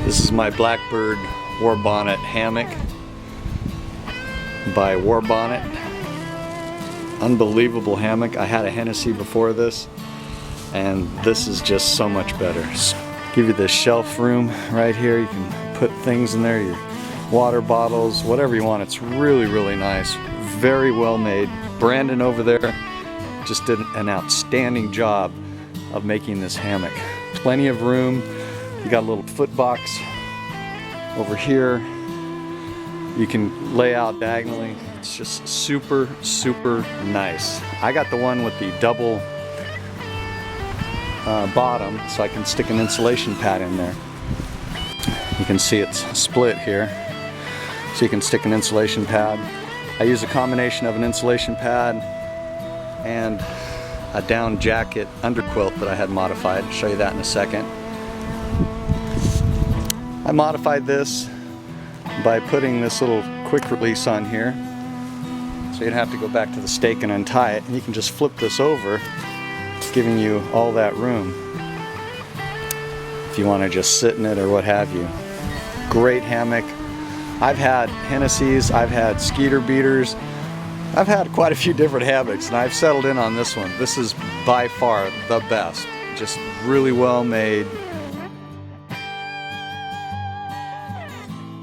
This is my Blackbird Warbonnet hammock by Warbonnet. Unbelievable hammock. I had a Hennessy before this, and this is just so much better. Give you this shelf room right here. You can put things in there, your water bottles, whatever you want. It's really, really nice. Very well made. Brandon over there just did an outstanding job of making this hammock. Plenty of room. You got a little foot box over here. You can lay out diagonally. It's just super, super nice. I got the one with the double bottom, so I can stick an insulation pad in there. You can see it's split here, so you can stick an insulation pad. I use a combination of an insulation pad and a down jacket underquilt that I had modified. I'll show you that in a second. I modified this by putting this little quick release on here, so you'd have to go back to the stake and untie it, and you can just flip this over, giving you all that room if you want to just sit in it or what have you. Great hammock. I've had Hennessy's, I've had Skeeter beaters, I've had quite a few different hammocks, and I've settled in on this one. This is by far the best. Just really well made.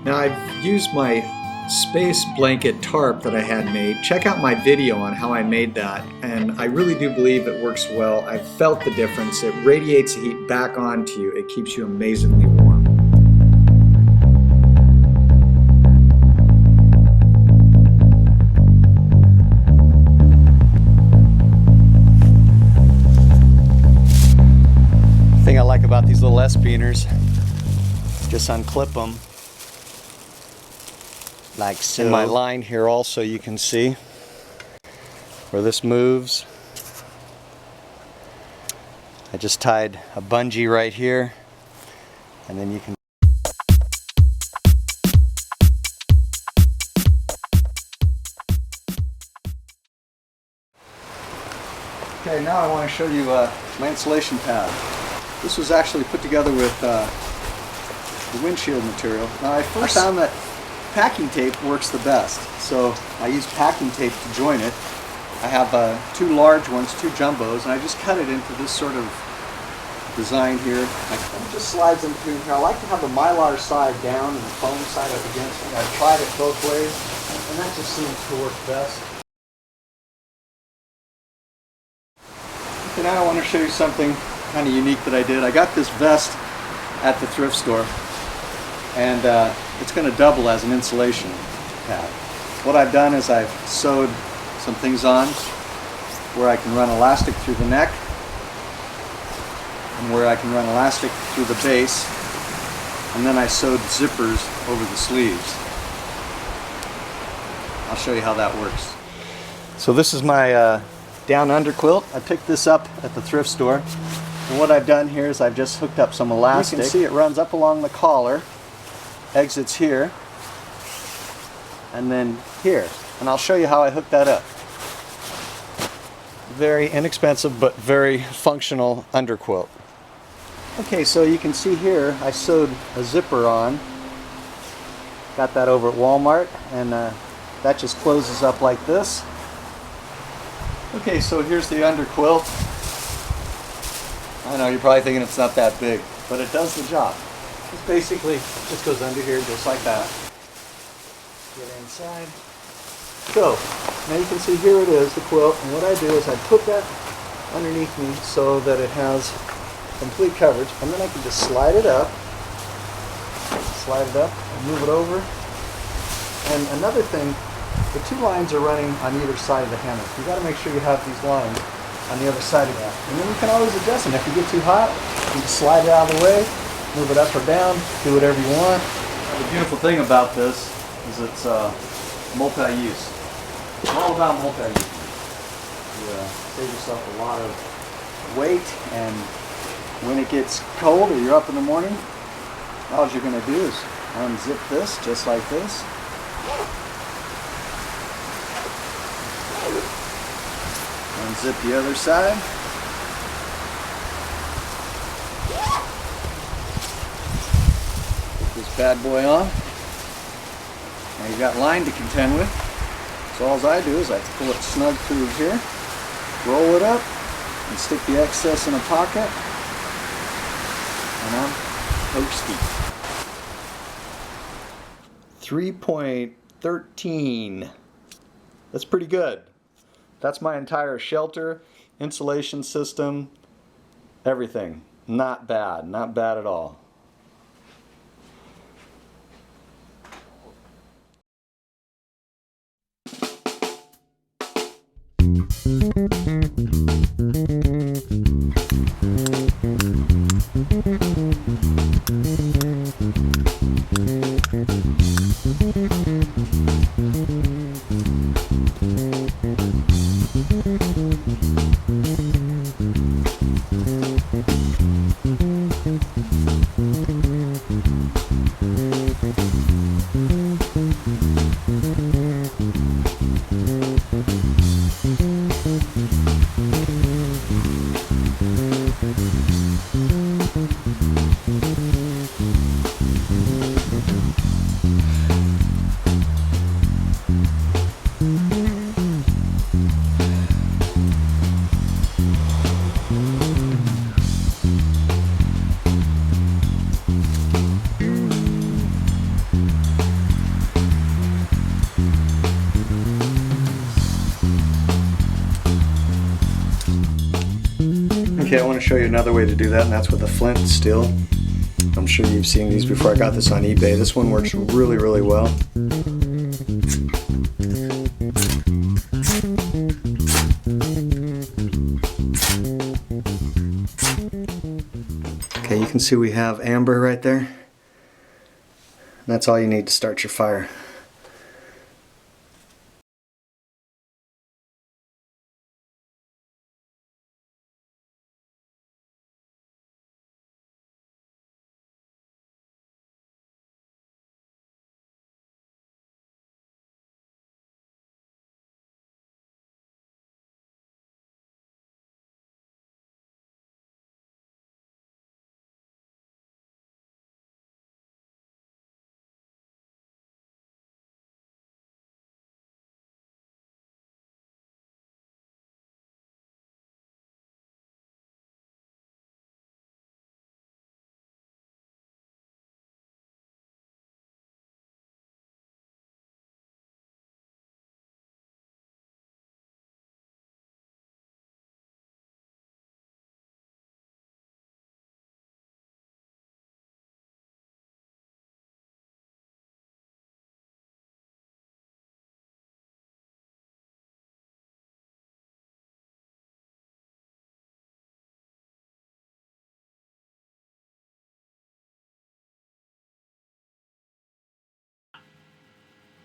Now I've used my space blanket tarp that I had made. Check out my video on how I made that, and I really do believe it works well. I've felt the difference. It radiates the heat back onto you. It keeps you amazingly warm. The thing I like about these little S-beaners, just unclip them like so. In my line here also you can see where this moves. I just tied a bungee right here, and then you can Okay, now I want to show you my insulation pad. This was actually put together with the windshield material. Now I first found that packing tape works the best, so I use packing tape to join it. I have two large ones, two jumbos, and I just cut it into this sort of design here. It just slides in between here. I like to have the mylar side down and the foam side up against it. I've tried it both ways, and that just seems to work best. Okay, now I want to show you something kind of unique that I did. I got this vest at the thrift store, and it's going to double as an insulation pad. What I've done is I've sewed some things on where I can run elastic through the neck and where I can run elastic through the base, and then I sewed zippers over the sleeves. I'll show you how that works. So this is my down underquilt. I picked this up at the thrift store, and what I've done here is I've just hooked up some elastic. You can see it runs up along the collar, exits here, and then here. And I'll show you how I hook that up. Very inexpensive but very functional underquilt. Okay, so you can see here I sewed a zipper on. Got that over at Walmart, and that just closes up like this. Okay, so here's the underquilt. I know you're probably thinking it's not that big, but it does the job. This basically just goes under here just like that. Get inside. So, now you can see here it is, the quilt, and what I do is I put that underneath me so that it has complete coverage, and then I can just slide it up, and move it over. And another thing, the two lines are running on either side of the hammock. You got to make sure you have these lines on the other side of that. And then you can always adjust them. If you get too hot, you can slide it out of the way, move it up or down, do whatever you want. The beautiful thing about this is it's multi-use. It's all about multi-use. You save yourself a lot of weight, and when it gets cold or you're up in the morning, all you're going to do is unzip this just like this. Unzip the other side. bad boy on. Now you've got line to contend with. So all I do is I pull it snug through here, roll it up, and stick the excess in a pocket, and I'm toasty. 3.13. That's pretty good. That's my entire shelter, insulation system, everything. Not bad, not bad at all. Okay, I want to show you another way to do that, and that's with a flint steel. I'm sure you've seen these before. I got this on eBay. This one works really, really well. Okay, you can see we have amber right there. And that's all you need to start your fire.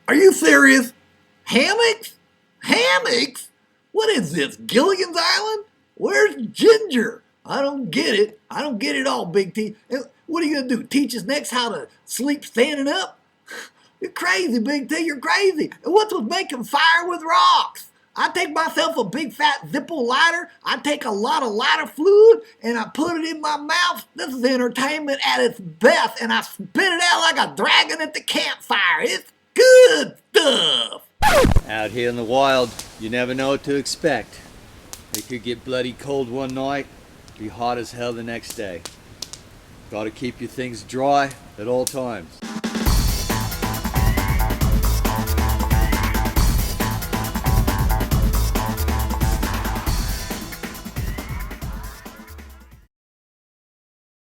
Are you serious? Hammocks? Hammocks? What is this, Gilligan's Island? Where's Ginger? I don't get it. I don't get it all, Big T. What are you going to do, teach us next how to sleep standing up? You're crazy, Big T, you're crazy. And what's with making fire with rocks? I take myself a big fat Zippo lighter, I take a lot of lighter fluid, and I put it in my mouth. This is entertainment at its best, and I spit it out like a dragon at the campfire. It's good stuff. Out here in the wild, you never know what to expect. It could get bloody cold one night, be hot as hell the next day. Gotta keep your things dry at all times.